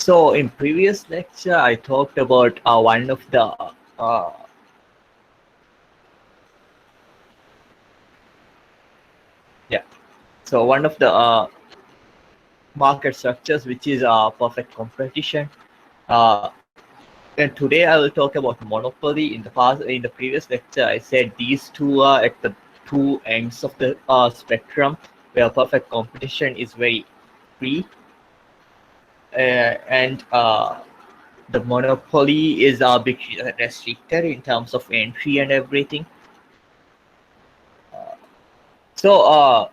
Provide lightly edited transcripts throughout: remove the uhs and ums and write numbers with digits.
So in previous lecture, I talked about one of the uh, yeah. So one of the market structures, which is perfect competition. Uh, and today I will talk about monopoly. In the previous lecture, I said these two are at the two ends of the spectrum, where perfect competition is very free, and the monopoly is a bit restricted in terms of entry and everything. So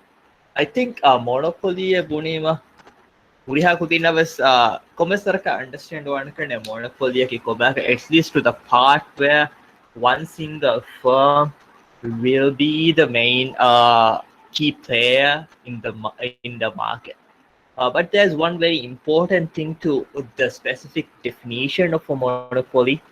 I think monopoly bunima Uriha Kutinavas Komisaraka understand one kind of monopoly go back at least to the part where one single firm will be the main key player in the market. But there's one very important thing to the specific definition of a monopoly.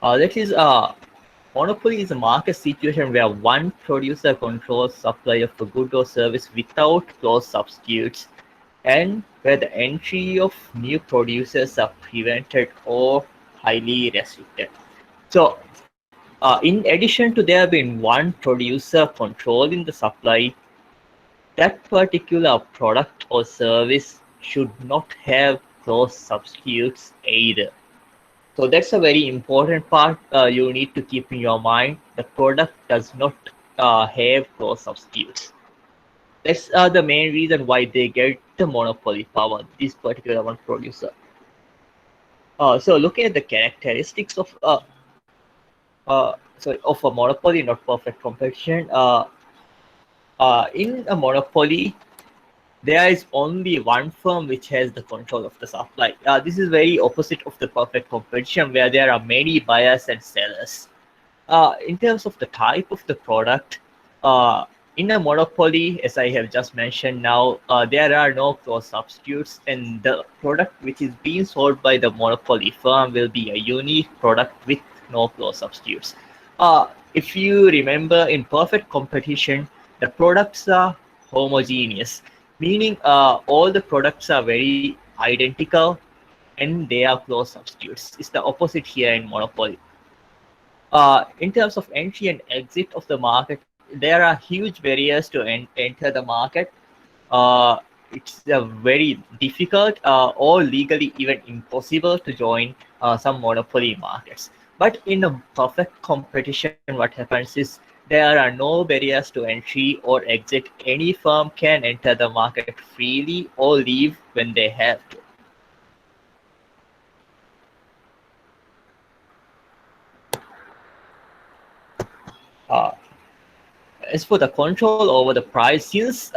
That is monopoly is a market situation where one producer controls supply of a good or service without close substitutes, and where the entry of new producers are prevented or highly restricted. So, in addition to there being one producer controlling the supply, that particular product or service should not have close substitutes either. So that's a very important part you need to keep in your mind. The product does not have close substitutes. That's the main reason why they get the monopoly power, this particular one producer. So looking at the characteristics of a monopoly, not perfect competition. In a monopoly, there is only one firm which has the control of the supply. This is very opposite of the perfect competition where there are many buyers and sellers. In terms of the type of the product, in a monopoly, as I have just mentioned now, there are no close substitutes, and the product which is being sold by the monopoly firm will be a unique product with no close substitutes. If you remember, in perfect competition, the products are homogeneous, meaning all the products are very identical and they are close substitutes. It's the opposite here in monopoly. In terms of entry and exit of the market, there are huge barriers to enter the market. It's very difficult or legally even impossible to join some monopoly markets. But in a perfect competition, what happens is there are no barriers to entry or exit. Any firm can enter the market freely or leave when they have to. Uh, as for the control over the price, since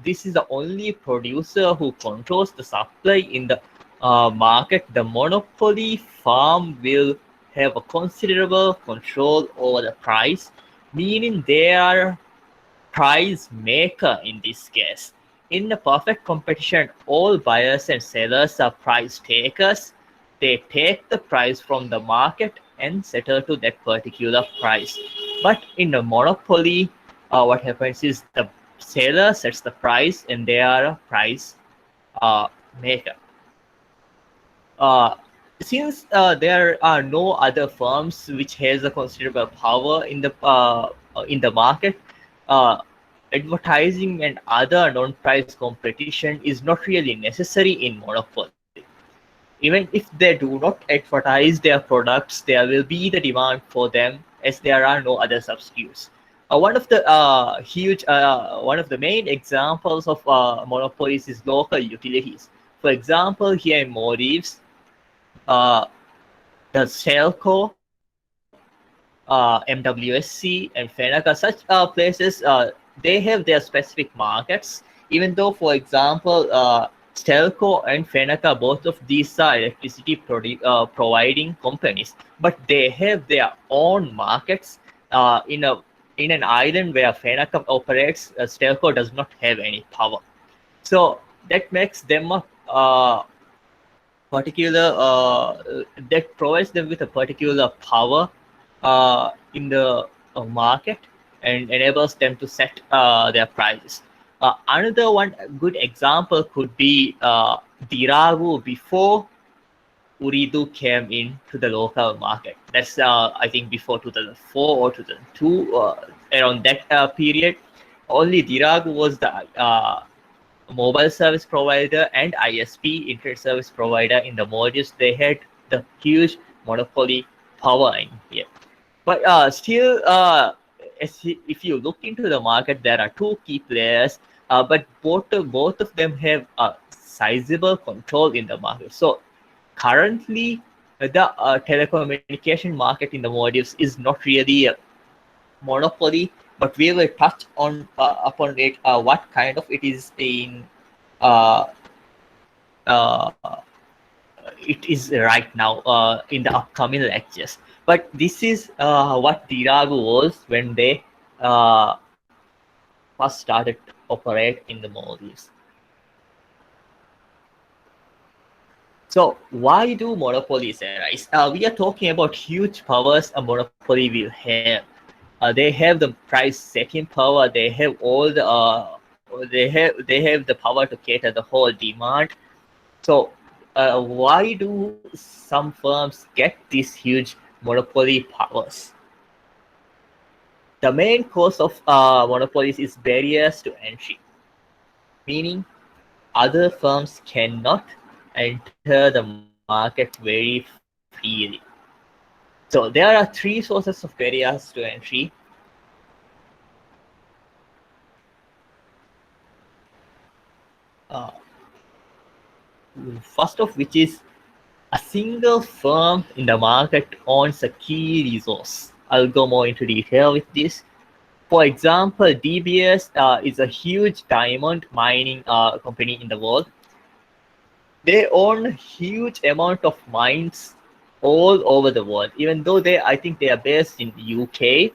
this is the only producer who controls the supply in the market, the monopoly firm will have a considerable control over the price, meaning they are price maker in this case. In a perfect competition, all buyers and sellers are price takers. They take the price from the market and settle to that particular price. But in a monopoly, what happens is the seller sets the price and they are a price uh, maker. Uh, since there are no other firms which has a considerable power in the market, uh, advertising and other non-price competition is not really necessary in monopoly. Even if they do not advertise their products, there will be the demand for them as there are no other substitutes. One of the main examples of monopolies is local utilities. For example, here in Maldives, uh, the Selco, MWSC, and Fenaca, such places, they have their specific markets. Even though, for example, Stelco and Fenaca, both of these are electricity providing companies, but they have their own markets in an island where Fenaca operates. Stelco does not have any power, so that makes them a particular that provides them with a particular power in the market and enables them to set their prices. Another one good example could be Diragu before Uridu came into the local market. That's I think before 2004 or 2002, around that period. Only Diragu was the mobile service provider and ISP, internet service provider in the Maldives. They had the huge monopoly power in here. But still, if you look into the market, there are two key players, but both of them have a sizable control in the market. So currently, the telecommunication market in the Maldives is not really a monopoly, but we will touch on upon it what kind of it is in uh, uh, it is right now in the upcoming lectures. But this is what Diragu was when they uh, first started to operate in the Maldives. So why do monopolies arise? We are talking about huge powers a monopoly will have. They have the price setting power. They have all the they have the power to cater the whole demand. So why do some firms get these huge monopoly powers? The main cause of monopolies is barriers to entry, meaning other firms cannot enter the market very freely. So there are three sources of barriers to entry. Uh, First of which is a single firm in the market owns a key resource. I'll go more into detail with this. For example, DBS is a huge diamond mining company in the world. They own a huge amount of mines all over the world, even though I think they are based in the UK.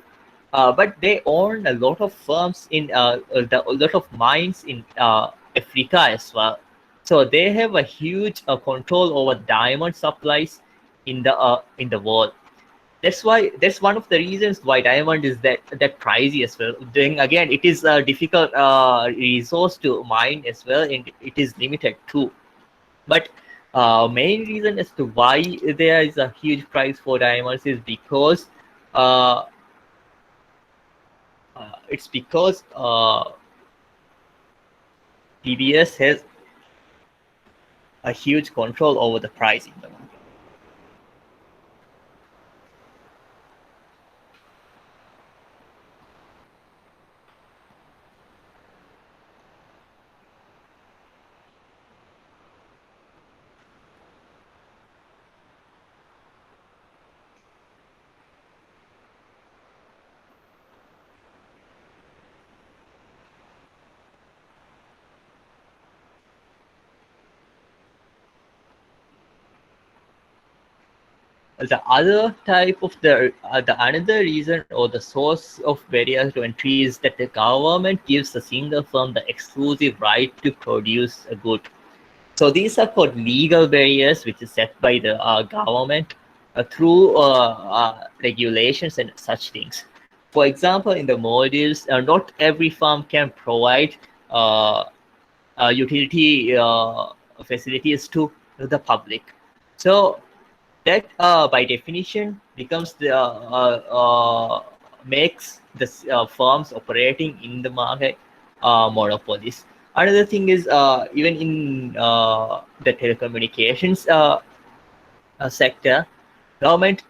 But they own a lot of firms in a lot of mines in Africa as well. So they have a huge control over diamond supplies in the world. That's one of the reasons why diamond is that pricey as well. Then again, it is a difficult resource to mine as well, and it is limited too. But main reason as to why there is a huge price for diamonds is because uh, it's because TBS has a huge control over the price in the market. The other type of the another reason or the source of barriers to entry is that the government gives a single firm the exclusive right to produce a good. So these are called legal barriers, which is set by the government through regulations and such things. For example, in the Maldives, not every firm can provide utility facilities to the public. So that by definition becomes the makes the firms operating in the market monopolies. Another thing is even in the telecommunications sector, government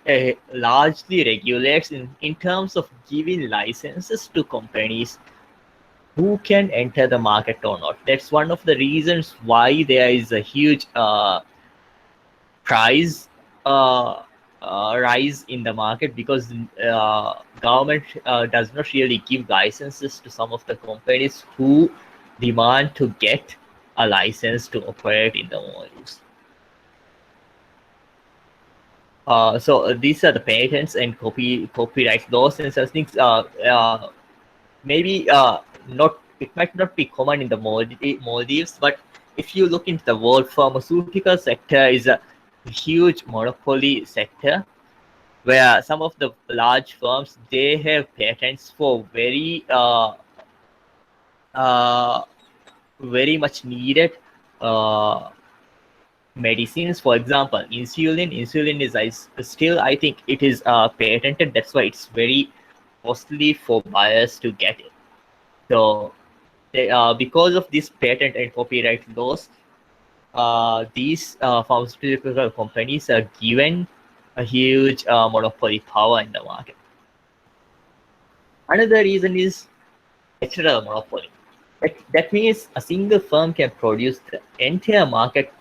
largely regulates in terms of giving licenses to companies who can enter the market or not. That's one of the reasons why there is a huge price uh, rise in the market, because government does not really give licenses to some of the companies who demand to get a license to operate in the Maldives. So these are the patents and copyright laws and such things. Maybe not, it might not be common in the Maldives, but if you look into the world, pharmaceutical sector is a huge monopoly sector where some of the large firms, they have patents for uh, very much needed uh, medicines. For example, insulin is still, I think it is patented. That's why it's very costly for buyers to get it. So because of this patent and copyright laws, these pharmaceutical companies are given a huge monopoly power in the market. Another reason is natural monopoly. That means a single firm can produce the entire market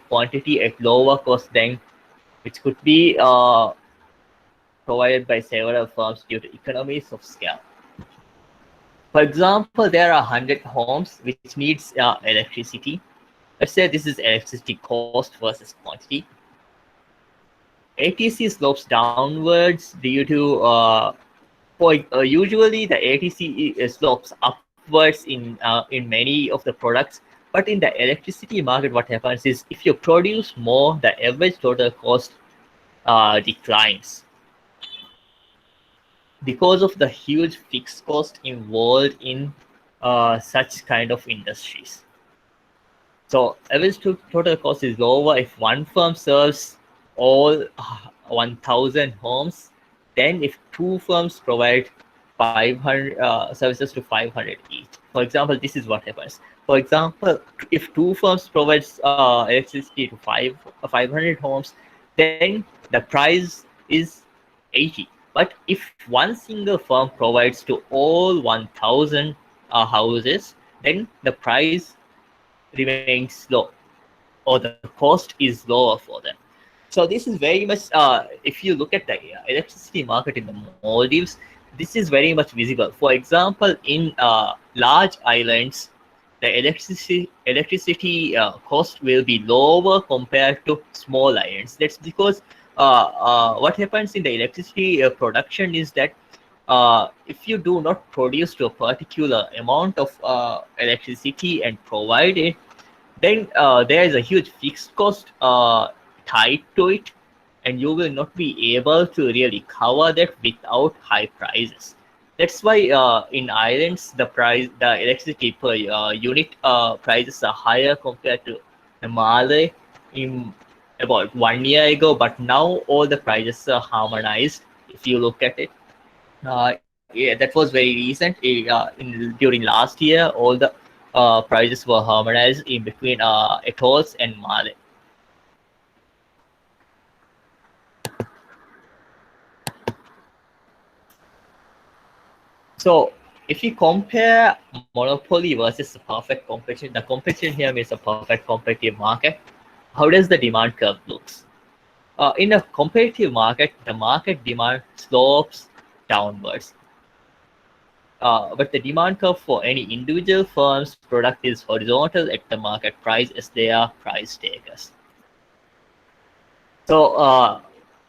quantity at lower cost than which could be provided by several firms due to economies of scale. For example, there are 100 homes which needs electricity. Let's say this is electricity cost versus quantity. ATC slopes downwards due to usually the ATC slopes upwards in many of the products, but in the electricity market, what happens is if you produce more, the average total cost declines because of the huge fixed cost involved in such kind of industries. So average total cost is lower if one firm serves all 1,000 homes than if two firms provide 500 services to 500 each. For example, this is what happens. For example, if two firms provides electricity to 500 homes, then the price is 80. But if one single firm provides to all 1,000 houses, then the price remains low, or the cost is lower for them. So this is very much, if you look at the electricity market in the Maldives, this is very much visible. For example, in large islands, the electricity cost will be lower compared to small islands. That's because what happens in the electricity production is that if you do not produce to a particular amount of electricity and provide it, then there is a huge fixed cost tied to it, and you will not be able to really cover that without high prices. That's why in islands the electricity per unit prices are higher compared to the Malay in about 1 year ago. But now all the prices are harmonized. If you look at it, yeah, that was very recent. During last year, all the prices were harmonized in between atolls and Malay. So if you compare monopoly versus a perfect competition, the competition here means a perfect competitive market. How does the demand curve looks? In a competitive market, the market demand slopes downwards. But the demand curve for any individual firm's product is horizontal at the market price as they are price takers. So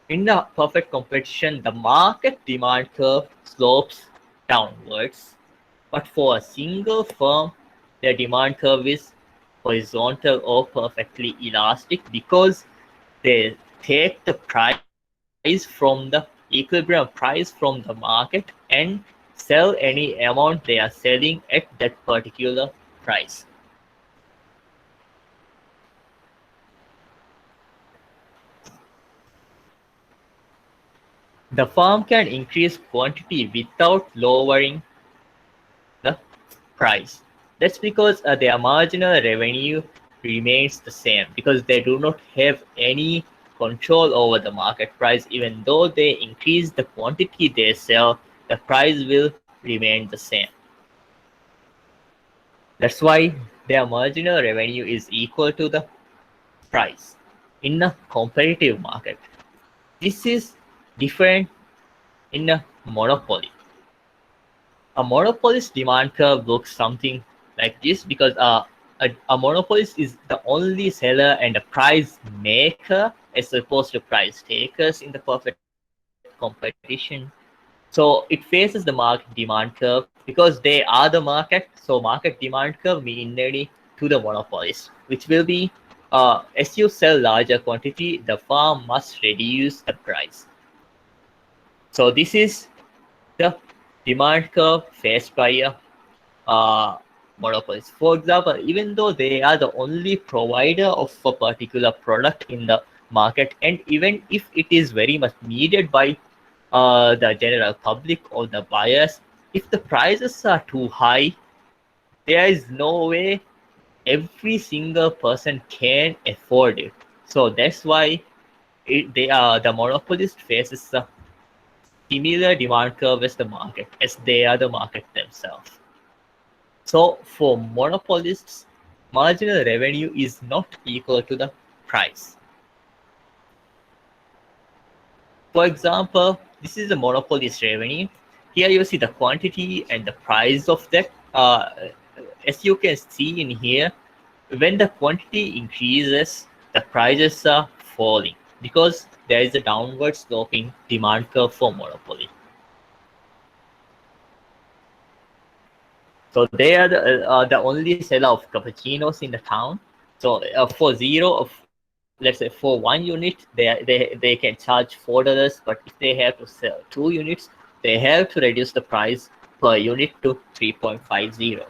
in a perfect competition, the market demand curve slopes downwards. But for a single firm, their demand curve is horizontal or perfectly elastic because they take the price from the equilibrium price from the market and sell any amount they are selling at that particular price. The firm can increase quantity without lowering the price. That's because their marginal revenue remains the same because they do not have any control over the market price. Even though they increase the quantity they sell, the price will remain the same. That's why their marginal revenue is equal to the price in a competitive market. This is different in a monopoly. A monopolist demand curve looks something like this because a monopolist is the only seller and a price maker as opposed to price takers in the perfect competition. So it faces the market demand curve because they are the market. So market demand curve mean to the monopolist, which will be as you sell larger quantity, the firm must reduce the price. So this is the demand curve faced by a monopolist. For example, even though they are the only provider of a particular product in the market, and even if it is very much needed by the general public or the buyers, if the prices are too high, there is no way every single person can afford it. So that's why the monopolist faces a similar demand curve as the market, as they are the market themselves. So for monopolists, marginal revenue is not equal to the price. For example, this is the monopolist revenue. Here you see the quantity and the price of that. As you can see in here, when the quantity increases, the prices are falling because there is a downward sloping demand curve for monopoly. So they are the only seller of cappuccinos in the town. So for zero of, let's say for 1 unit, they can charge $4, but if they have to sell 2 units, they have to reduce the price per unit to 3.50.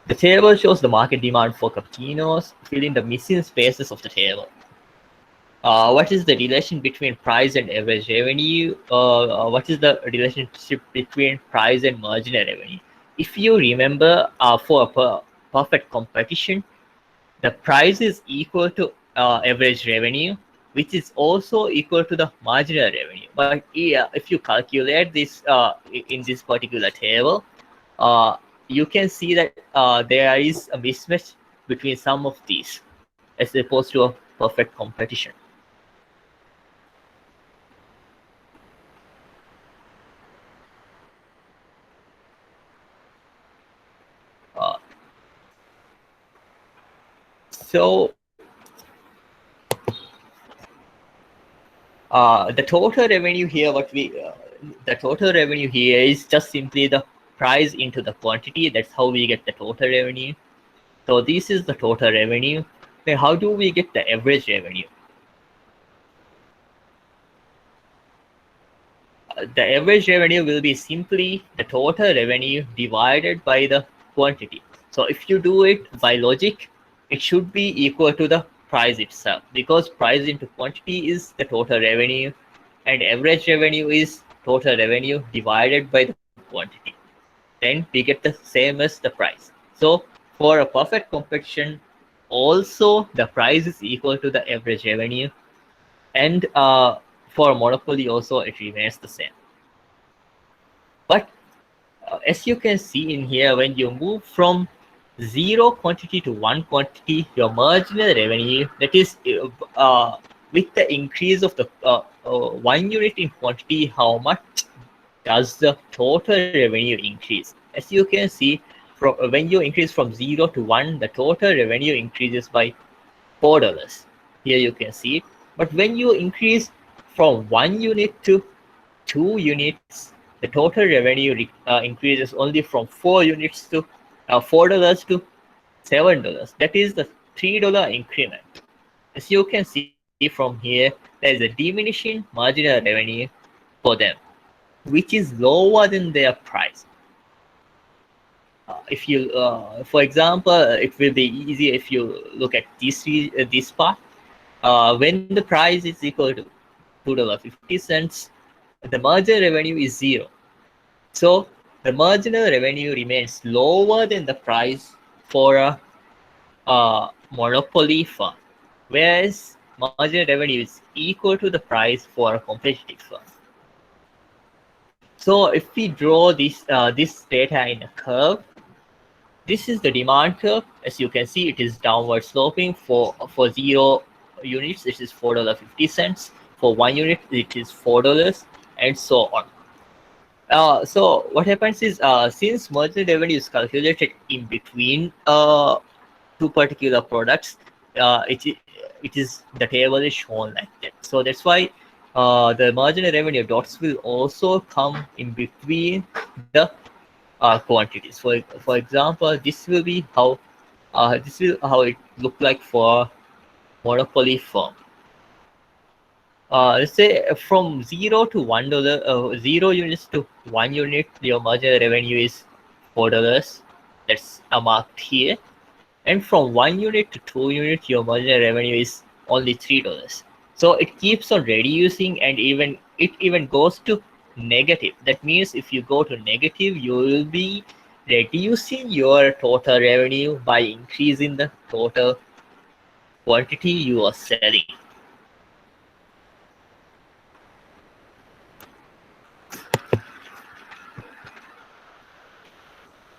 The table shows the market demand for cappuccinos, filling the missing spaces of the table. What is the relation between price and average revenue? What is the relationship between price and marginal revenue? If you remember, for a perfect competition, the price is equal to average revenue, which is also equal to the marginal revenue. But if you calculate this in this particular table, you can see that there is a mismatch between some of these as opposed to a perfect competition. So the total revenue here, the total revenue here is just simply the price into the quantity. That's how we get the total revenue. So this is the total revenue. Then how do we get the average revenue? The average revenue will be simply the total revenue divided by the quantity. So if you do it by logic, it should be equal to the price itself, because price into quantity is the total revenue and average revenue is total revenue divided by the quantity. Then we get the same as the price. So for a perfect competition, also the price is equal to the average revenue, and for monopoly also it remains the same. But as you can see in here, when you move from 0 quantity to 1 quantity, your marginal revenue, that is with the increase of the 1 unit in quantity, how much does the total revenue increase? As you can see, when you increase from 0 to 1, the total revenue increases by $4. Here you can see it. But when you increase from 1 unit to 2 units, the total revenue increases only from 4 units to $4 to $7. That is the $3 increment. As you can see from here, there is a diminishing marginal revenue for them, which is lower than their price. If you, for example, it will be easy if you look at this part. When the price is equal to $2.50, the marginal revenue is 0. So the marginal revenue remains lower than the price for a monopoly firm, whereas marginal revenue is equal to the price for a competitive firm. So if we draw this data in a curve, this is the demand curve. As you can see, it is downward sloping. For 0 units, it is $4.50. For 1 unit, it is $4, and so on. So what happens is, since marginal revenue is calculated in between two particular products, it is the table is shown like that. So that's why the marginal revenue dots will also come in between the quantities. For example, this will how it look like for monopoly firm. Let's say from $0 to $1, 0 units to 1 unit, your marginal revenue is $4. That's marked here. And from 1 unit to 2 units, your marginal revenue is only $3. So it keeps on reducing, and it even goes to negative. That means if you go to negative, you will be reducing your total revenue by increasing the total quantity you are selling.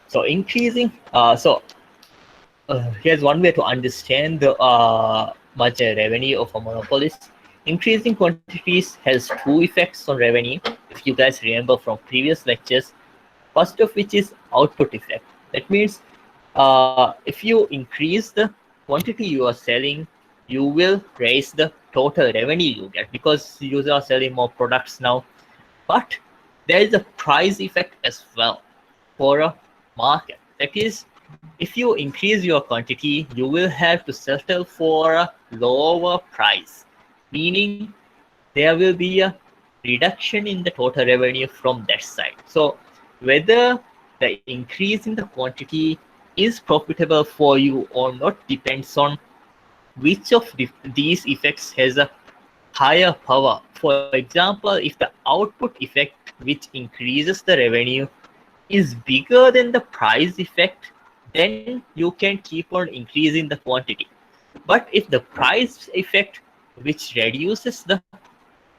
So here's one way to understand the marginal revenue of a monopolist. Increasing quantities has two effects on revenue, if you guys remember from previous lectures. First of which is output effect. That means if you increase the quantity you are selling, you will raise the total revenue you get because you are selling more products now. But there is a price effect as well for a market. That is, if you increase your quantity, you will have to settle for a lower price, meaning there will be a reduction in the total revenue from that side. So whether the increase in the quantity is profitable for you or not depends on which of these effects has a higher power. For example, if the output effect, which increases the revenue, is bigger than the price effect, then you can keep on increasing the quantity. But if the price effect, which reduces the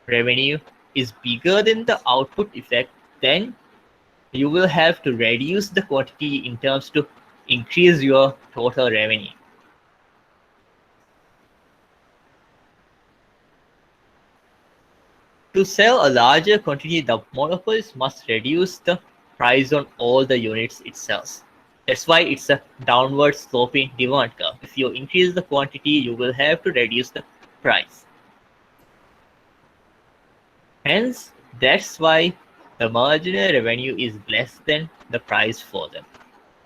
revenue, is bigger than the output effect, then you will have to reduce the quantity in terms to increase your total revenue. To sell a larger quantity, the monopolist must reduce the price on all the units it sells. That's why it's a downward sloping demand curve. If you increase the quantity, you will have to reduce the price. Hence, that's why the marginal revenue is less than the price for them.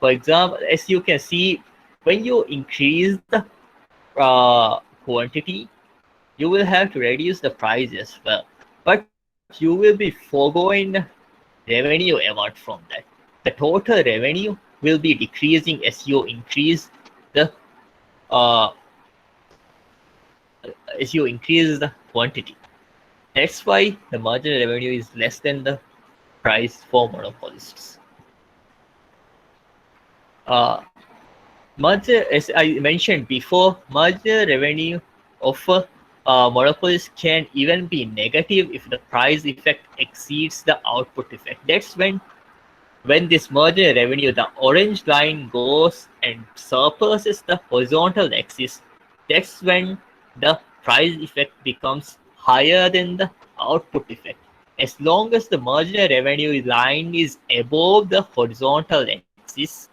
For example, as you can see, when you increase the quantity, you will have to reduce the price as well. But you will be foregoing revenue amount from that. The total revenue will be decreasing as you increase the uh, quantity. That's why the marginal revenue is less than the price for monopolists. Merger, as I mentioned before, marginal revenue of monopolist can even be negative if the price effect exceeds the output effect. That's when this marginal revenue, the orange line goes and surpasses the horizontal axis. That's when the price effect becomes higher than the output effect. As long as the marginal revenue line is above the horizontal axis,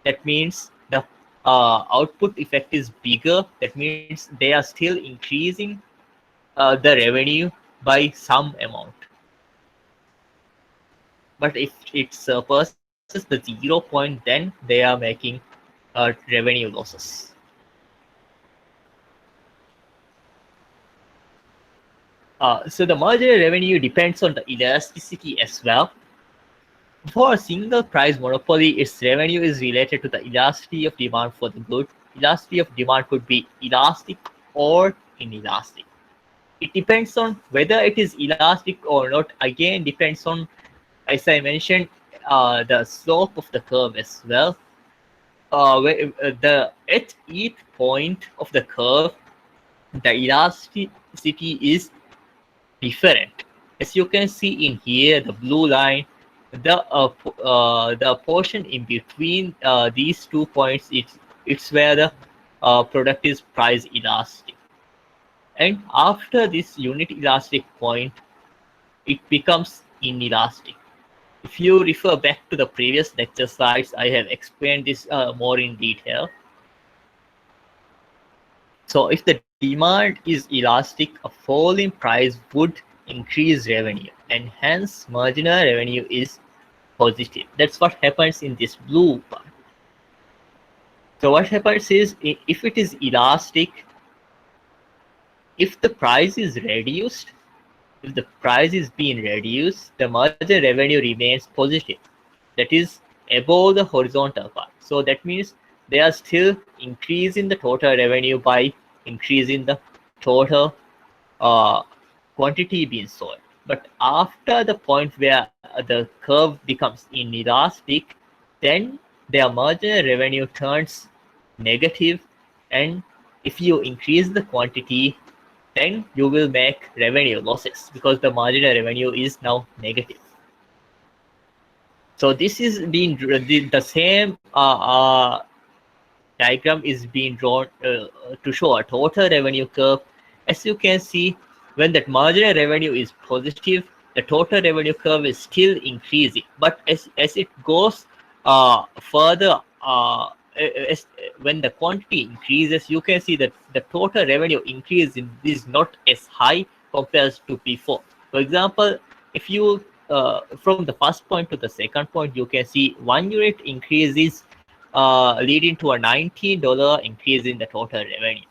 that means the output effect is bigger. That means they are still increasing the revenue by some amount. But if it surpasses the 0 point, then they are making revenue losses. So the marginal revenue depends on the elasticity as well. For a single price monopoly, its revenue is related to the elasticity of demand for the good. Elasticity of demand could be elastic or inelastic. It depends on whether it is elastic or not. Again, depends on, as I mentioned, the slope of the curve as well. At each point of the curve, the elasticity is different. As you can see in here, the blue line, the portion in between these 2 points, it's where the product is price elastic. And after this unit elastic point, it becomes inelastic. If you refer back to the previous lecture slides, I have explained this more in detail. So if the demand is elastic, a fall in price would increase revenue, and hence marginal revenue is positive. That's what happens in this blue part. So what happens is, if it is elastic, if the price is reduced, if the price is being reduced, the margin revenue remains positive. That is above the horizontal part. So that means they are still increasing the total revenue by increasing the total quantity being sold. But after the point where the curve becomes inelastic, then their marginal revenue turns negative, and if you increase the quantity, then you will make revenue losses because the marginal revenue is now negative. So this is being the same diagram is being drawn to show a total revenue curve. As you can see, when that marginal revenue is positive, the total revenue curve is still increasing. But as it goes further, when the quantity increases, you can see that the total revenue increase is not as high compared to before. For example, if you from the first point to the second point, you can see 1 unit increase is leading to a $19 increase in the total revenue.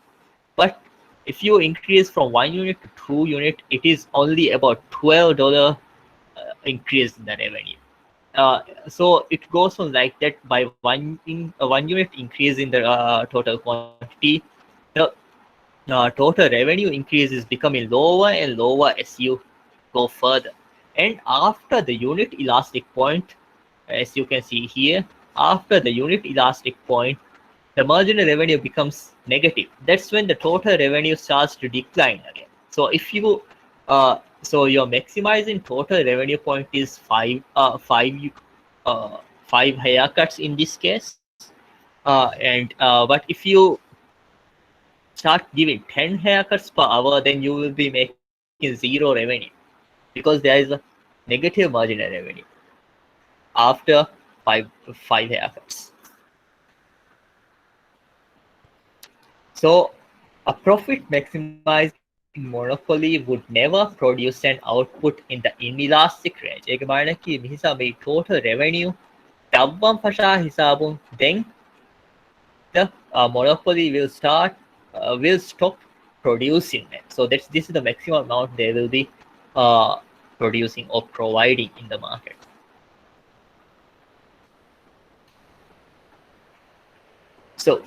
But if you increase from 1 unit to 2 unit, it is only about $12 increase in the revenue. So it goes on like that. By 1 unit increase in the total quantity, the total revenue increase is becoming lower and lower as you go further. And after the unit elastic point, as you can see here, after the unit elastic point, the marginal revenue becomes negative. That's when the total revenue starts to decline again. So if you so your maximizing total revenue point is five haircuts in this case, but if you start giving 10 haircuts per hour, then you will be making zero revenue because there is a negative marginal revenue after five haircuts. So a profit maximizing monopoly would never produce an output in the inelastic range. ඒක බලන්න කි මිහිසා මේ total revenue දවම් පශා හිසාබුන් then the monopoly will stop producing it. So this is the maximum amount they will be producing or providing in the market. So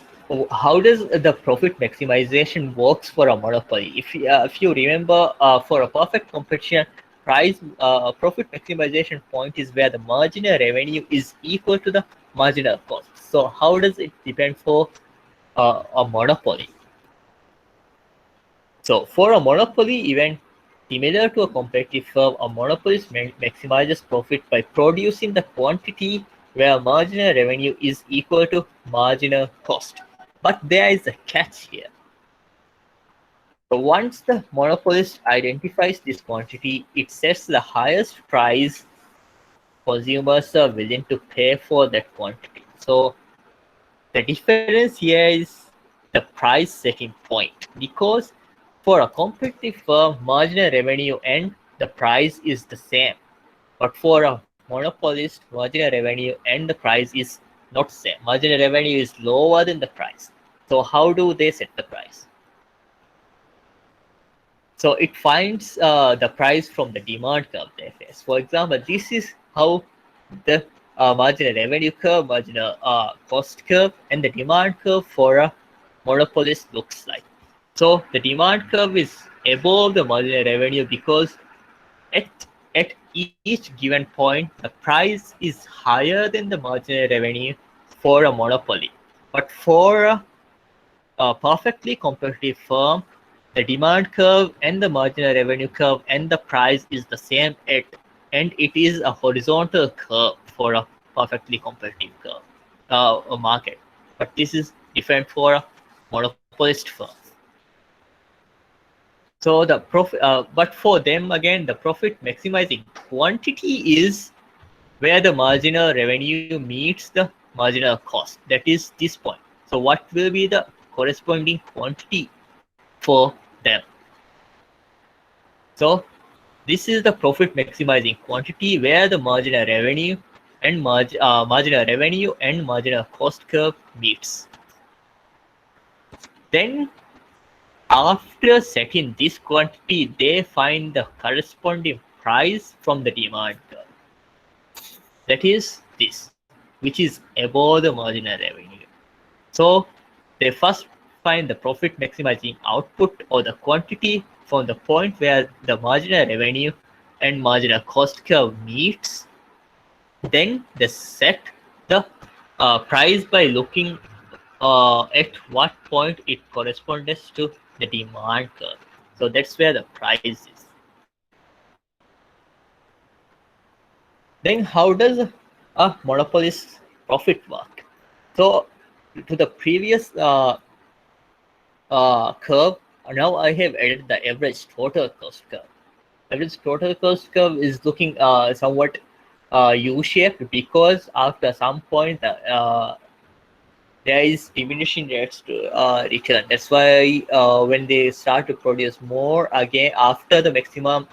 how does the profit maximization works for a monopoly? If you remember, for a perfect competition, profit maximization point is where the marginal revenue is equal to the marginal cost. So how does it depend for a monopoly? So for a monopoly event, similar to a competitive firm, a monopolist maximizes profit by producing the quantity where marginal revenue is equal to marginal cost. But there is a catch here. So once the monopolist identifies this quantity, it sets the highest price consumers are willing to pay for that quantity. So the difference here is the price setting point, because for a competitive firm, marginal revenue and the price is the same. But for a monopolist, marginal revenue and the price is not same. Marginal revenue is lower than the price. So how do they set the price? So it finds the price from the demand curve they face. For example, this is how the marginal revenue curve, marginal cost curve, and the demand curve for a monopolist looks like. So the demand curve is above the marginal revenue because at each given point, the price is higher than the marginal revenue for a monopoly. But for a perfectly competitive firm, the demand curve and the marginal revenue curve and the price is the same and it is a horizontal curve for a perfectly competitive curve, a market. But this is different for a monopolist firm. So the profit, but for them again, the profit maximizing quantity is where the marginal revenue meets the marginal cost. That is this point. So what will be the corresponding quantity for them? So this is the profit maximizing quantity where the marginal revenue and marginal revenue and marginal cost curve meets. Then after setting this quantity, they find the corresponding price from the demand curve. That is this, which is above the marginal revenue. So they first find the profit maximizing output or the quantity from the point where the marginal revenue and marginal cost curve meets. Then they set the price by looking at what point it corresponds to the demand curve. So that's where the price is. Then how does a monopolist profit work? So to the previous curve, now I have added the average total cost curve. Average total cost curve is looking somewhat U-shaped because after some point there is diminishing rates to return. That's why when they start to produce more again after the maximum,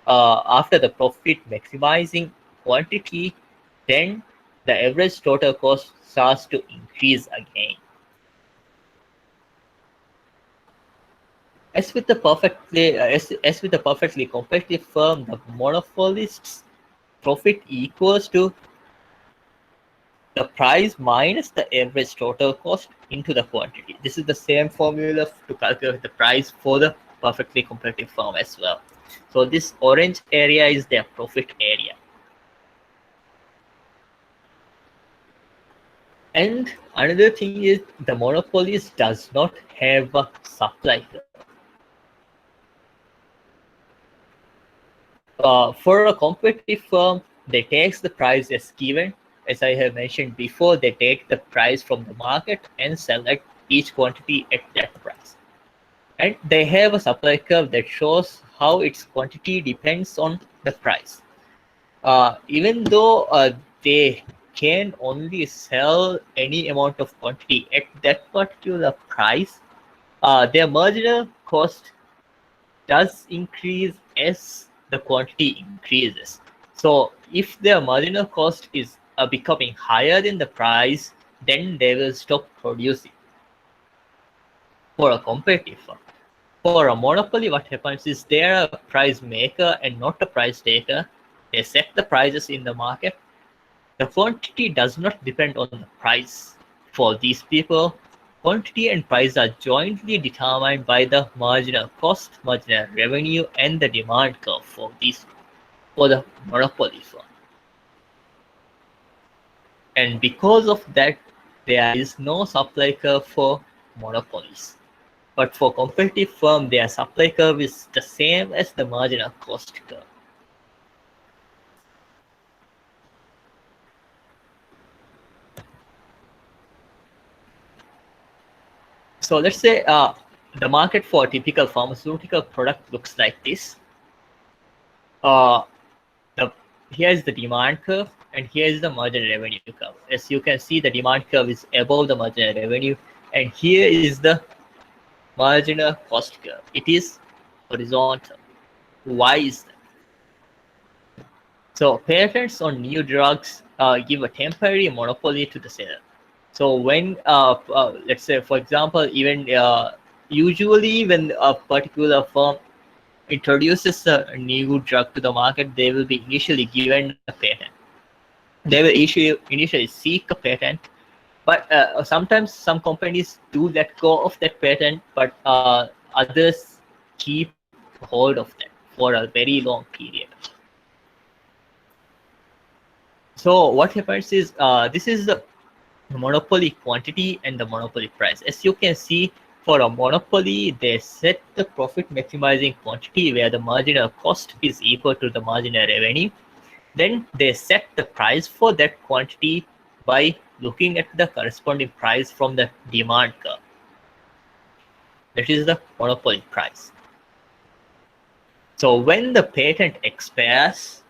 after the profit maximizing quantity, then the average total cost starts to increase again. As with the perfectly competitive firm, the monopolist's profit equals to the price minus the average total cost into the quantity. This is the same formula to calculate the price for the perfectly competitive firm as well. So this orange area is their profit area. And another thing is the monopolist does not have a supply curve. For a competitive firm, they take the price as given. As I have mentioned before, they take the price from the market and select each quantity at that price. And they have a supply curve that shows how its quantity depends on the price. Even though they can only sell any amount of quantity at that particular price, their marginal cost does increase as the quantity increases. So if their marginal cost is becoming higher than the price, then they will stop producing. For a competitive firm, for a monopoly, what happens is they are a price maker and not a price taker. They set the prices in the market. The quantity does not depend on the price. For these people, quantity and price are jointly determined by the marginal cost, marginal revenue, and the demand curve for the monopoly firm. And because of that, there is no supply curve for monopolies. But for competitive firm, their supply curve is the same as the marginal cost curve. So let's say the market for a typical pharmaceutical product looks like this. Here is the demand curve, and here is the marginal revenue curve. As you can see, the demand curve is above the marginal revenue, and here is the marginal cost curve. It is horizontal. Why is that? So patents on new drugs give a temporary monopoly to the seller. So when, let's say, for example, even usually when a particular firm introduces a new drug to the market, they will be initially given a patent. They will initially seek a patent, but sometimes some companies do let go of that patent, but others keep hold of that for a very long period. So what happens is this is the monopoly quantity and the monopoly price. As you can see, for a monopoly, they set the profit maximizing quantity where the marginal cost is equal to the marginal revenue. Then they set the price for that quantity by looking at the corresponding price from the demand curve. That is the monopoly price. So when the patent expires,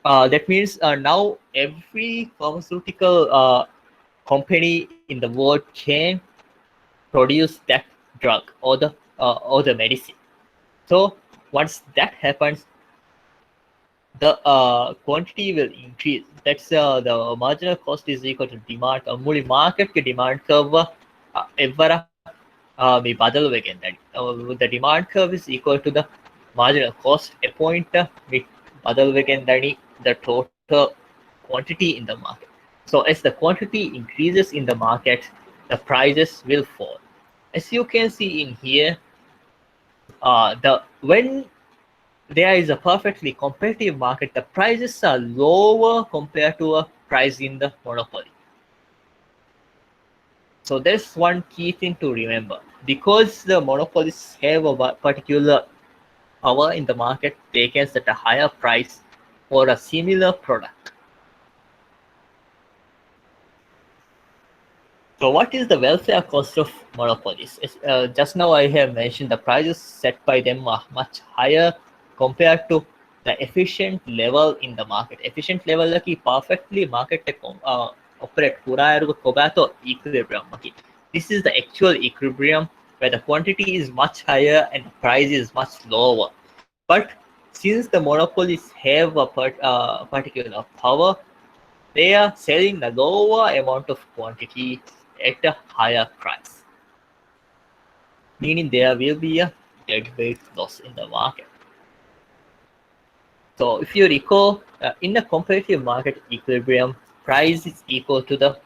that means now every pharmaceutical company in the world can produce that drug or the medicine. So once that happens, the quantity will increase. That's the marginal cost is equal to demand. मूली market के demand curve ever we बदल again. That the demand curve is equal to the marginal cost. A point we बदल again the total quantity in the market. So as the quantity increases in the market, the prices will fall. As you can see in here, the when there is a perfectly competitive market, the prices are lower compared to a price in the monopoly. So there's one key thing to remember. Because the monopolists have a particular power in the market, they can set a higher price for a similar product. So what is the welfare cost of monopolies? Just now I have mentioned the prices set by them are much higher compared to the efficient level in the market. Efficient level की perfectly market operate पूरा कोबातो equilibrium. This is the actual equilibrium where the quantity is much higher and the price is much lower. But since the monopolies have a particular power, they are selling the lower amount of quantity at a higher price, meaning there will be a deadweight loss in the market. So if you recall, in the competitive market equilibrium, price is equal to the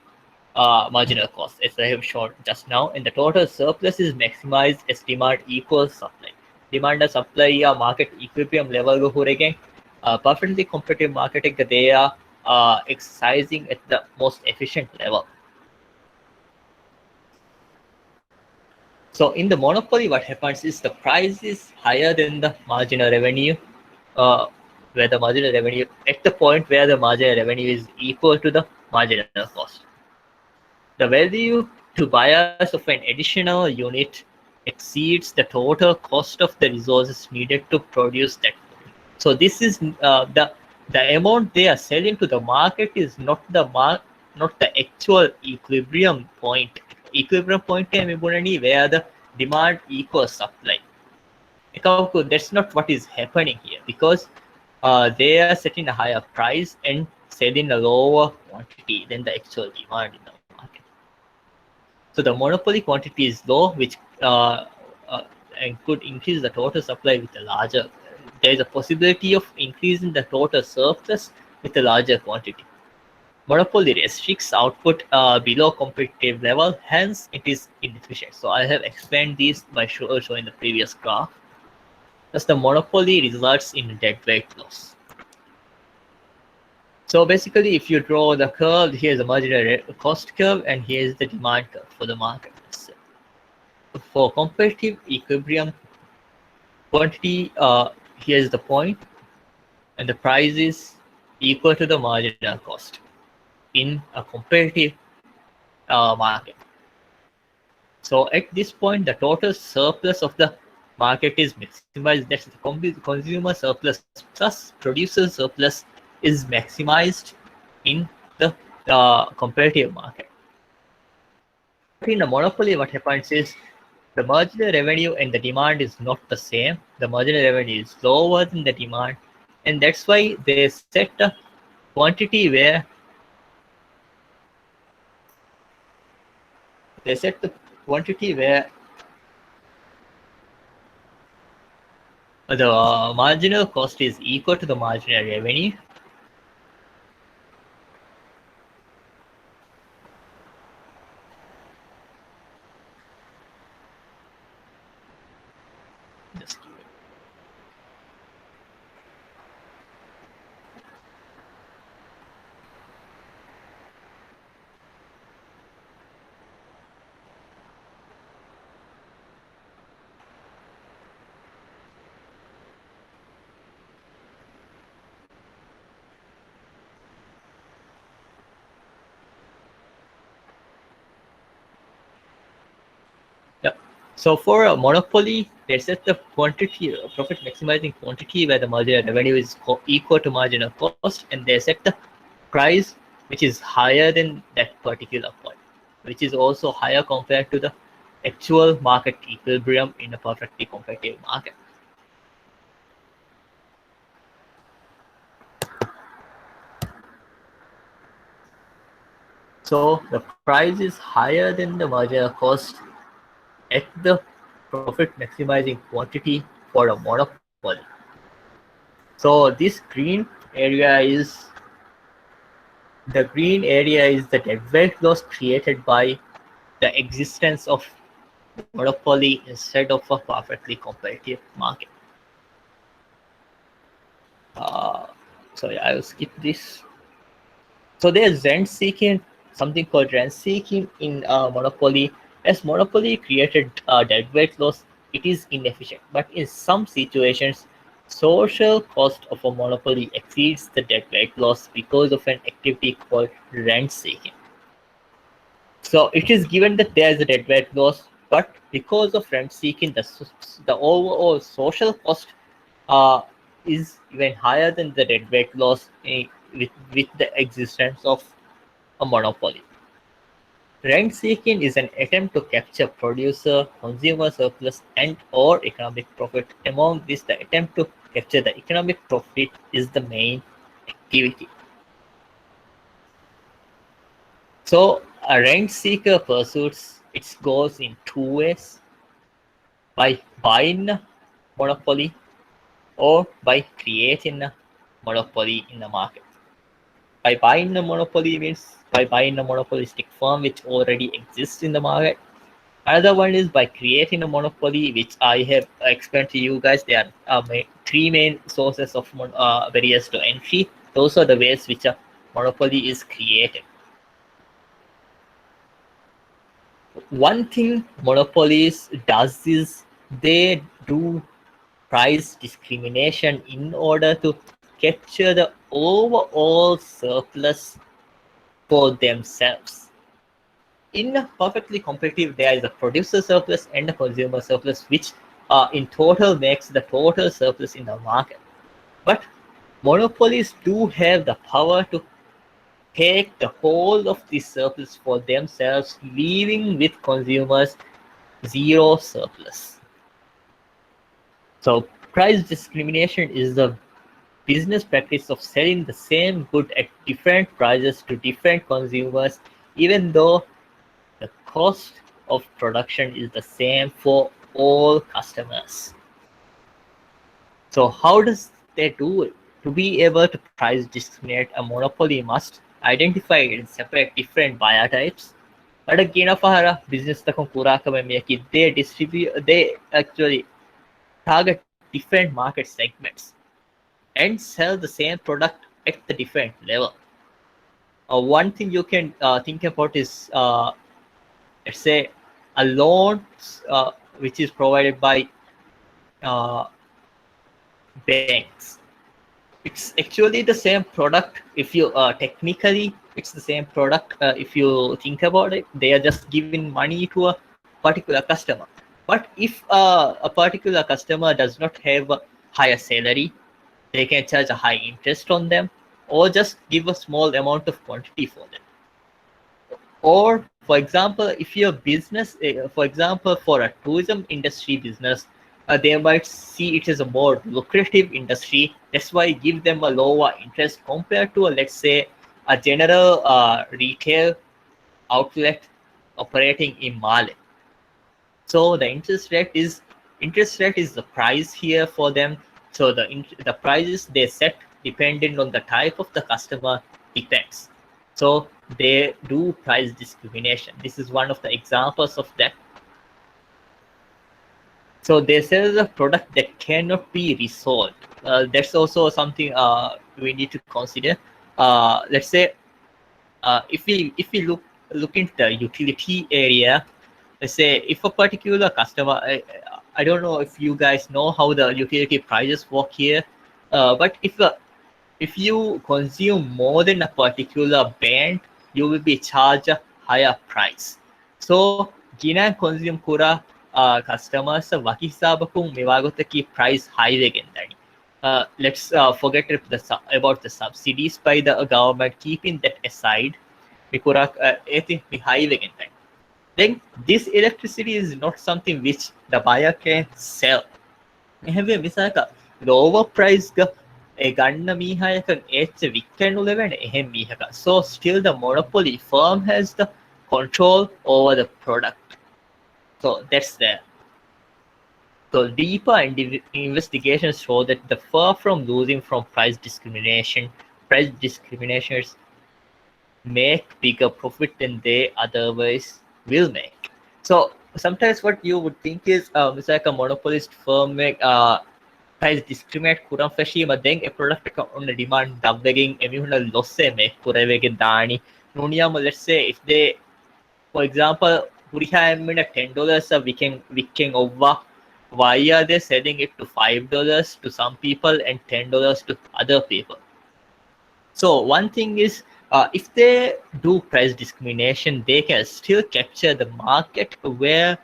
marginal cost, as I have shown just now, and the total surplus is maximized as demand equals supply. Demand and supply या market equilibrium level को हो रहे perfectly competitive market they are exercising at the most efficient level. So in the monopoly, what happens is the price is higher than the marginal revenue, where the marginal revenue at the point where the marginal revenue is equal to the marginal cost. The value to buyers of an additional unit exceeds the total cost of the resources needed to produce that. So this is the amount they are selling to the market is not the actual equilibrium point. Equilibrium point where the demand equals supply. That's not what is happening here, because they are setting a higher price and selling a lower quantity than the actual demand in the market. So the monopoly quantity is low, which and could increase the total supply with a larger. There is a possibility of increasing the total surplus with a larger quantity. Monopoly restricts output below competitive level, hence it is inefficient. So I have explained this by showing the previous graph. Thus the monopoly results in deadweight loss. So basically, if you draw the curve, here's the marginal cost curve and here's the demand curve for the market. For competitive equilibrium, quantity, here's the point, and the price is equal to the marginal cost in a competitive market. So at this point, the total surplus of the market is maximized. That's the consumer surplus plus producer surplus is maximized in the competitive market. In a monopoly, what happens is the marginal revenue and the demand is not the same. The marginal revenue is lower than the demand, and that's why they set a quantity where the marginal cost is equal to the marginal revenue. Just give it. Yeah. So for a monopoly, they set the quantity, profit maximizing quantity where the marginal revenue is equal to marginal cost, and they set the price which is higher than that particular point, which is also higher compared to the actual market equilibrium in a perfectly competitive market. So the price is higher than the marginal cost at the profit maximizing quantity for a monopoly. So this green area is the deadweight loss created by the existence of monopoly instead of a perfectly competitive market. Uh, Sorry, I will skip this. So there's rent seeking, something called rent seeking in monopoly. As monopoly created deadweight loss, it is inefficient. But in some situations, social cost of a monopoly exceeds the deadweight loss because of an activity called rent seeking. So it is given that there is a deadweight loss, but because of rent seeking, the overall social cost uh, is even higher than the deadweight loss with the existence of a monopoly. Rent seeking is an attempt to capture producer, consumer surplus, and or economic profit. Among this, the attempt to capture the economic profit is the main activity. So a rent seeker pursues its goals in two ways: by buying a monopoly or by creating a monopoly in the market. By buying a monopoly means by buying a monopolistic firm which already exists in the market. Another one is by creating a monopoly, which I have explained to you guys. There are three main sources of barriers to entry. Those are the ways which a monopoly is created. One thing monopolies does is they do price discrimination in order to capture the overall surplus for themselves. In a perfectly competitive, there is a producer surplus and a consumer surplus, which in total makes the total surplus in the market. But monopolies do have the power to take the whole of the surplus for themselves, leaving with consumers zero surplus. So price discrimination is the business practice of selling the same good at different prices to different consumers, even though the cost of production is the same for all customers. So how does they do it? To be able to price discriminate, a monopoly must identify and separate different buyer types. But again, a business they actually target different market segments and sell the same product at the different level. One thing you can think about is, let's say, a loan which is provided by uh, banks. It's actually the same product. If you technically, it's the same product. If you think about it, they are just giving money to a particular customer. But if a particular customer does not have a higher salary, they can charge a high interest on them, or just give a small amount of quantity for them. Or for example, if your business, for example, for a tourism industry business, they might see it as a more lucrative industry. That's why give them a lower interest compared to, let's say, a general retail outlet operating in Mali. So the interest rate is the price here for them. So the prices they set depending on the type of the customer depends. So they do price discrimination. This is one of the examples of that. So they sell a product that cannot be resold. That's also something we need to consider. Let's say if we look into the utility area, let's say if a particular customer, I don't know if you guys know how the utility prices work here, but if you consume more than a particular band, you will be charged a higher price. So ginang consume kura customers wakisabakum mewagotaki price high again. Let's forget about the subsidies by the government. Keeping that aside, mikura high again. Then this electricity is not something which the buyer can sell. Have a lower price ගන්න මීහයක ඒච්ච වික්කැනු ලෙවෙන එහෙම මීහක. So still the monopoly firm has the control over the product. So that's there. So deeper investigations show that the far from losing from price discriminations make bigger profit than they otherwise will make. So sometimes what you would think is it's like a monopolist firm make price discriminate kuram fashima then a product on the demand dubbing emihuna loss make kurevege dani nuniyama. Let's say if they, for example, Puriha $10 we can over. Why are they selling it to $5 to some people and $10 to other people? So one thing is, if they do price discrimination, they can still capture the market where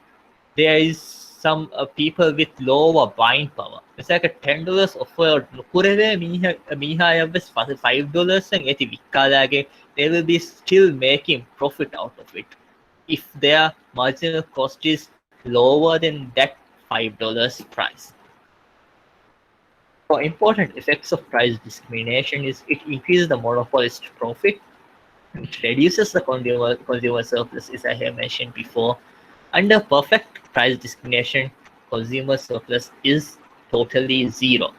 there is some people with lower buying power. It's like a $10 offer. $5 and they will be still making profit out of it if their marginal cost is lower than that $5 price. So important effects of price discrimination is it increases the monopolist profit, it reduces the consumer surplus, as I have mentioned before. Under perfect price discrimination, consumer surplus is totally zero.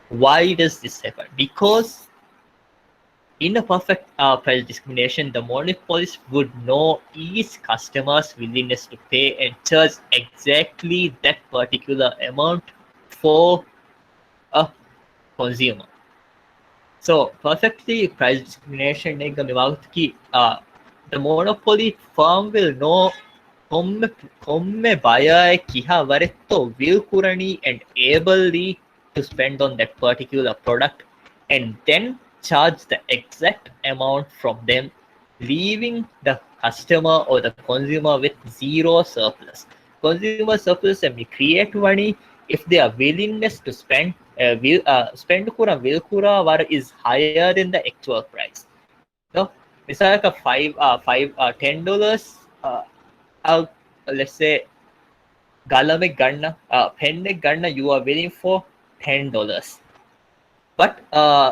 Why does this happen? Because in a perfect price discrimination, the monopolist would know each customer's willingness to pay and charge exactly that particular amount for a consumer. So perfectly price discrimination the monopoly firm will know komme buyer kiha varetto will kurani and ably to spend on that particular product and then charge the exact amount from them, leaving the customer or the consumer with zero surplus. Consumer surplus and we create money if their willingness to spend spend will kura var is higher than the actual price. So misalnya $10 let's say galame ganna penne ganna you are willing for $10. But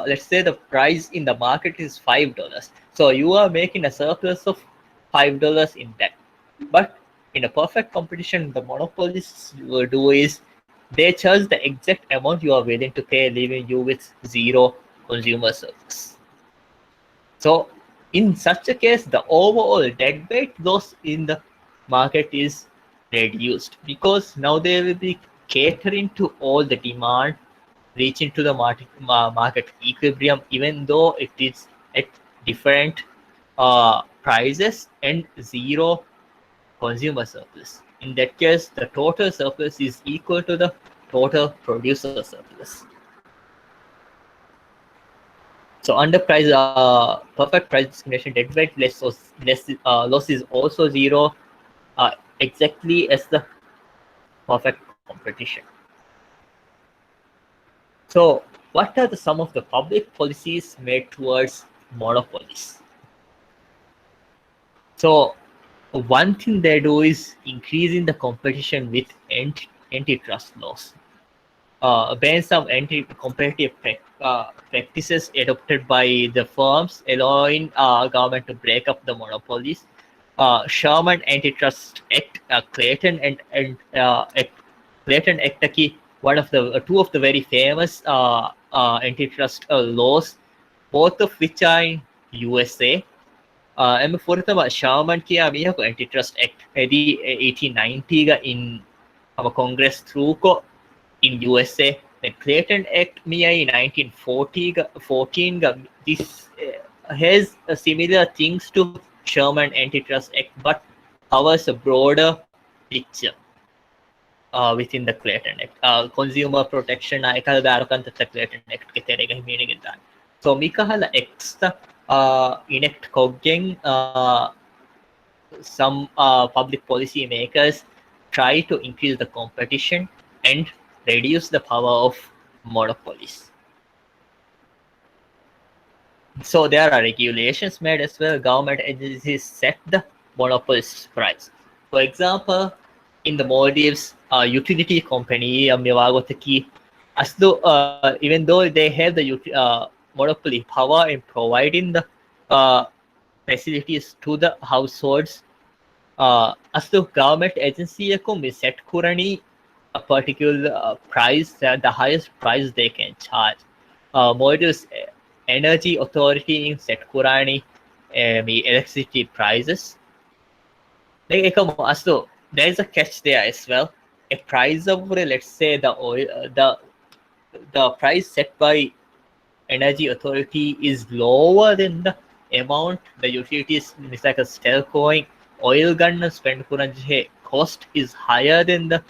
let's say the price in the market is $5. So you are making a surplus of $5 in that. But in a perfect competition, the monopolists will do is they charge the exact amount you are willing to pay, leaving you with zero consumer surplus. So in such a case, the overall deadweight loss in the market is reduced because now they will be catering to all the demand, reaching to the market equilibrium, even though it is at different prices and zero consumer surplus. In that case, the total surplus is equal to the total producer surplus. So under perfect price discrimination, deadweight loss is also zero, exactly as the perfect competition. So what are some of the public policies made towards monopolies? So one thing they do is increasing the competition with antitrust laws. Ban some anti-competitive practices adopted by the firms, allowing government to break up the monopolies. Sherman Antitrust Act, Clayton Act, one of the two of the very famous antitrust laws, both of which are in USA. එම ෆොරතම ශාමන් කියා මියක antitrust act එදී 1890 ga in our congress through ko in USA. The Clayton Act miyai 1914 ga this has similar things to Sherman Antitrust Act but covers a broader picture within the Clayton Act. Consumer protection ekal barakanta Clayton Act ke terega meaning idan. So mikahala extra enact Koggen, some public policy makers try to increase the competition and reduce the power of monopolies. So there are regulations made as well. Government agencies set the monopolist price. For example, in the Maldives, utility company as though even though they have the monopoly power in providing the uh, facilities to the households, as the government agency may set kurani a particular price, the highest price they can charge. Modus energy authority in set kurani electricity prices. Like, as though there is a catch there as well. A price of, let's say, the oil, the price set by energy authority is lower than the amount the utilities, it's like a stelcoin oil gun spend kuranje cost is higher than the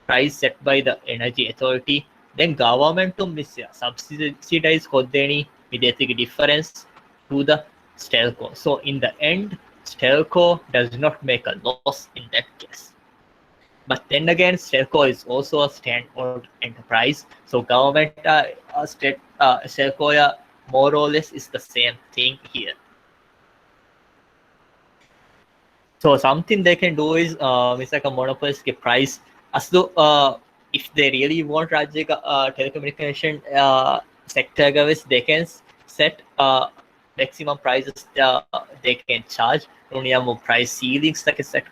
price set by the energy authority, then government to subsidize kodeni with difference to the stelco. So in the end, stelco does not make a loss in that case. But then again, Stelco is also a stand-alone enterprise. So government, state, Stelco, more or less is the same thing here. So something they can do is, it's like a monopolistic price. As though, if they really want Rajya telecommunication sector, guys, they can set maximum prices they can charge. Price ceilings like set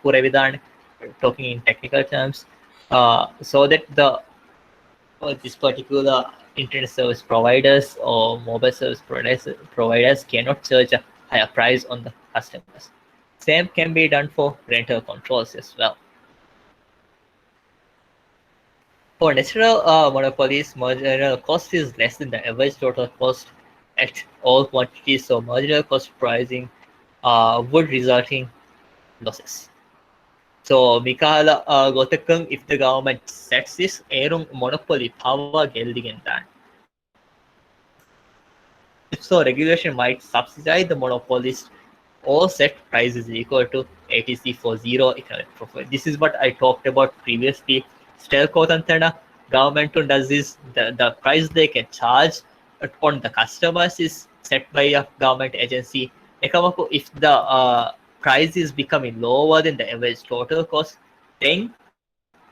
talking in technical terms, so that the this particular internet service providers or mobile service providers cannot charge a higher price on the customers. Same can be done for rental controls as well. For natural monopolies, marginal cost is less than the average total cost at all quantities, so marginal cost pricing would result in losses. So Mikaela Gotakung, if the government sets this erung monopoly power geldigendan. If so, regulation might subsidize the monopolist or set prices equal to ATC for zero economic profit. This is what I talked about previously. Stelco Tantana government does this, the price they can charge on the customers is set by a government agency. If the price is becoming lower than the average total cost, then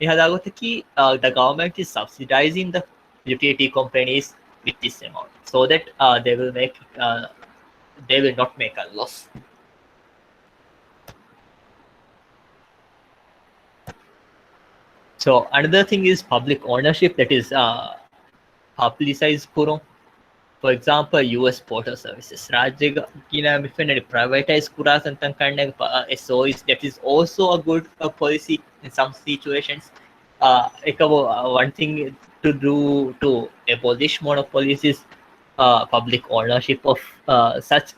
the government is subsidizing the utility companies with this amount so that they will not make a loss. So another thing is public ownership, that is publicized kurung. For example, US Postal Services. Rajya privatized kuras and so that is also a good policy in some situations. One thing to do to abolish monopolies is public ownership of such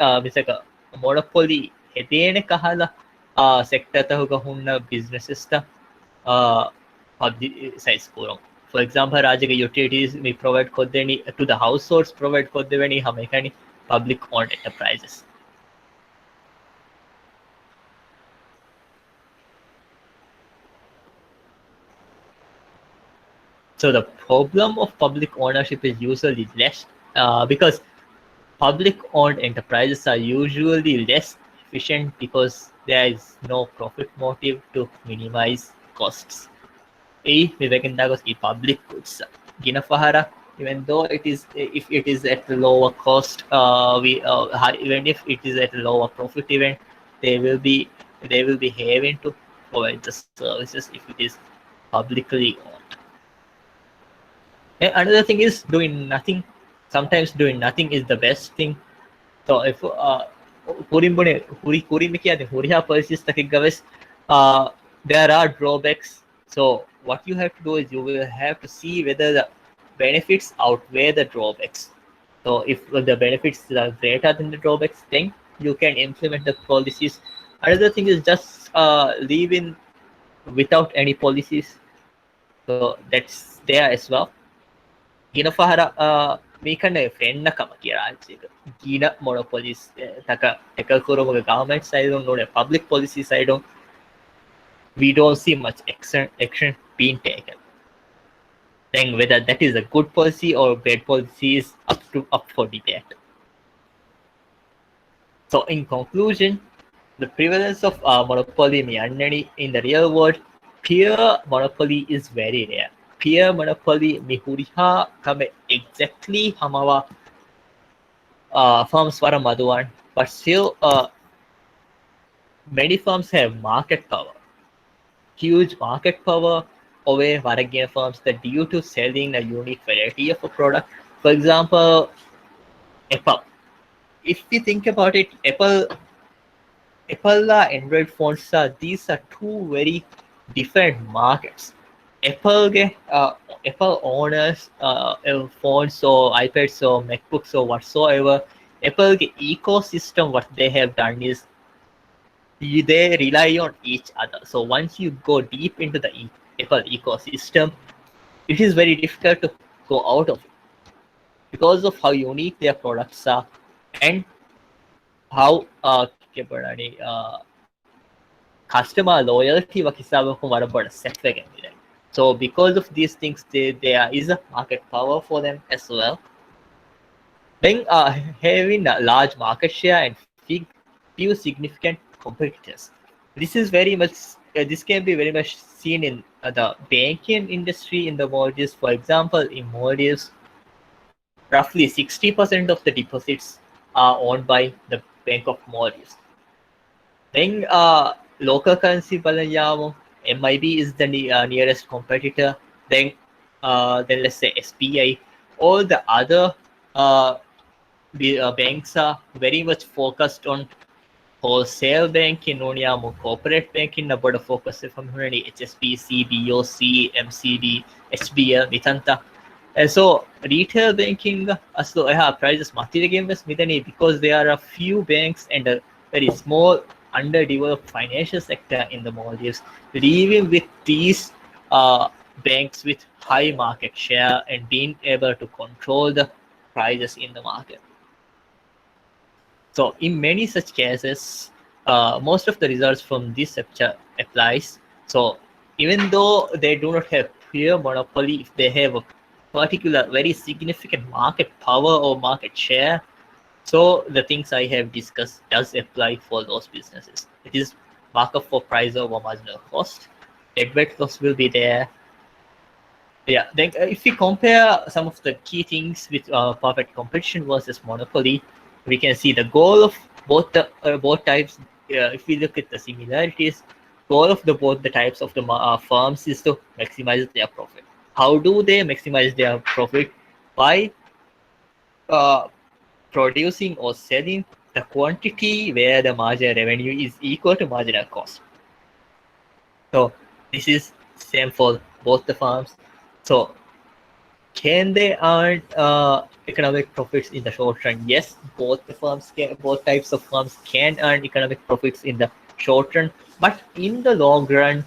monopoly. Sector businesses publicize kurang. For example, Rajya utilities may provide to the households provide public owned enterprises. So the problem of public ownership is usually less because public owned enterprises are usually less efficient because there is no profit motive to minimize costs. Public goods. Even though it is, if it is at a lower cost, even if it is at a lower profit event, they will be having to provide the services if it is publicly owned. And another thing is doing nothing. Sometimes doing nothing is the best thing. So if there are drawbacks. So what you have to do is you will have to see whether the benefits outweigh the drawbacks. So if the benefits are greater than the drawbacks, then you can implement the policies. Another thing is just leaving without any policies. So that's there as well. Mikane friend nakama kira Gina monopolies taka tekakuro government side on public policy side on, we don't see much action being taken. Then whether that is a good policy or bad policy is up for debate. So in conclusion, the prevalence of monopoly in the real world, pure monopoly is very rare. peer monopoly mihuriha kame exactly hamawa firms wara maduwan, but still many firms have market power, huge market power over Varagya firms that due to selling a unique variety of a product. For example, Apple. If we think about it, Apple Android phones these are two very different markets. Apple Apple owners phones or iPads or MacBooks or whatsoever. Apple ecosystem, what they have done is they rely on each other. So once you go deep into the Apple ecosystem, it is very difficult to go out of it because of how unique their products are and how customer loyalty set. So because of these things, there is a market power for them as well. Then having a large market share and few significant competitors. This is very much. This can be very much seen in the banking industry in the Maldives. For example, in Maldives, roughly 60% of the deposits are owned by the Bank of Maldives. Then local currency balanyamu, MIB is the nearest competitor. Then let's say SBI. All the other banks are very much focused on wholesale banking, noniyamu corporate banking, about focus from HSBC, BOC, MCB, HBL, Mitanta. And so retail banking, so I have prices because there are a few banks and a very small underdeveloped financial sector in the Maldives, living with these banks with high market share and being able to control the prices in the market. So in many such cases, most of the results from this sector applies. So even though they do not have pure monopoly, if they have a particular very significant market power or market share, so the things I have discussed does apply for those businesses. It is markup for price over marginal cost. Deadweight cost will be there. Yeah, then if we compare some of the key things with perfect competition versus monopoly, we can see the goal of both types. If we look at the similarities, goal of both the types of the firms is to maximize their profit. How do they maximize their profit? By uh, producing or selling the quantity where the marginal revenue is equal to marginal cost. So this is same for both the firms. So can they earn economic profits in the short run? Yes, both types of firms can earn economic profits in the short run, but in the long run,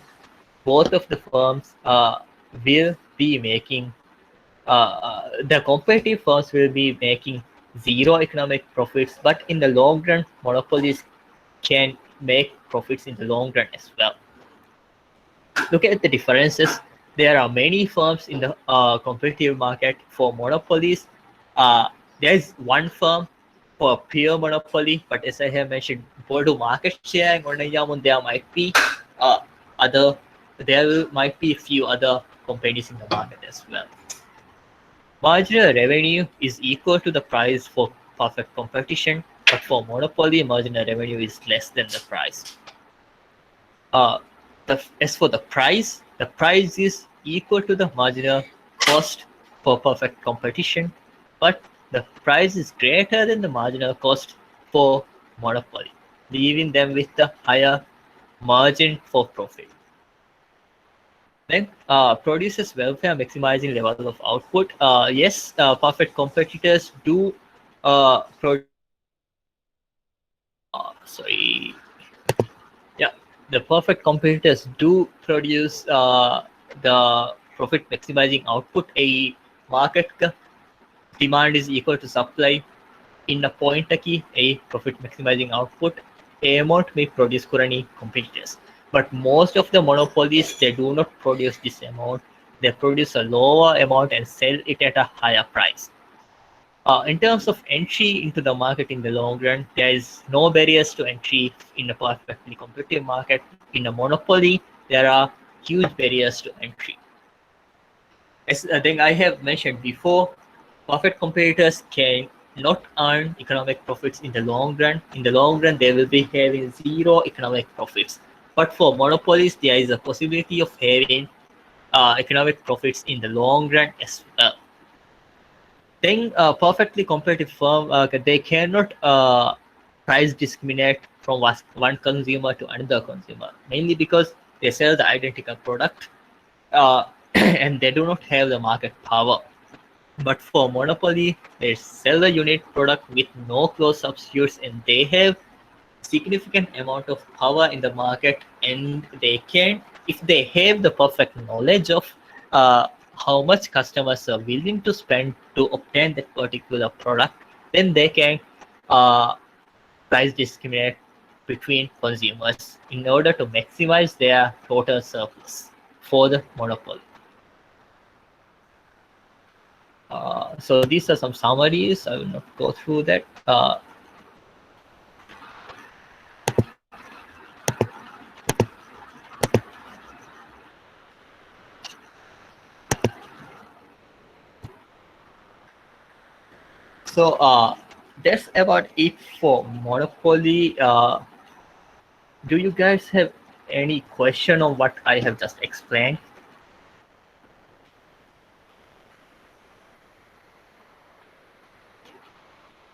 both of the firms will be making the competitive firms will be making zero economic profits, but in the long run, monopolies can make profits in the long run as well. Look at the differences. There are many firms in the competitive market for monopolies. There is one firm for pure monopoly, but as I have mentioned, for the market share, there might be uh, other, might be a few other companies in the market as well. Marginal revenue is equal to the price for perfect competition, but for monopoly, marginal revenue is less than the price. As for the price is equal to the marginal cost for perfect competition, but the price is greater than the marginal cost for monopoly, leaving them with the higher margin for profit. Then produces welfare maximizing level of output. Yes, perfect competitors do sorry. Yeah, the perfect competitors do produce the profit maximizing output. A market demand is equal to supply. In a point a profit maximizing output, a amount may produce currently competitors. But most of the monopolies, they do not produce this amount. They produce a lower amount and sell it at a higher price. In terms of entry into the market in the long run, there is no barriers to entry in a perfectly competitive market. In a monopoly, there are huge barriers to entry. As I think I have mentioned before, perfect competitors can not earn economic profits in the long run. In the long run, they will be having zero economic profits. But for monopolies, there is a possibility of having economic profits in the long run as well. Then perfectly competitive firm, they cannot price discriminate from one consumer to another consumer, mainly because they sell the identical product and they do not have the market power. But for monopoly, they sell the unit product with no close substitutes, and they have significant amount of power in the market, and they can, if they have the perfect knowledge of how much customers are willing to spend to obtain that particular product, then they can uh, price discriminate between consumers in order to maximize their total surplus for the monopoly. So these are some summaries. I will not go through that. So that's about it for Monopoly. Do you guys have any question on what I have just explained?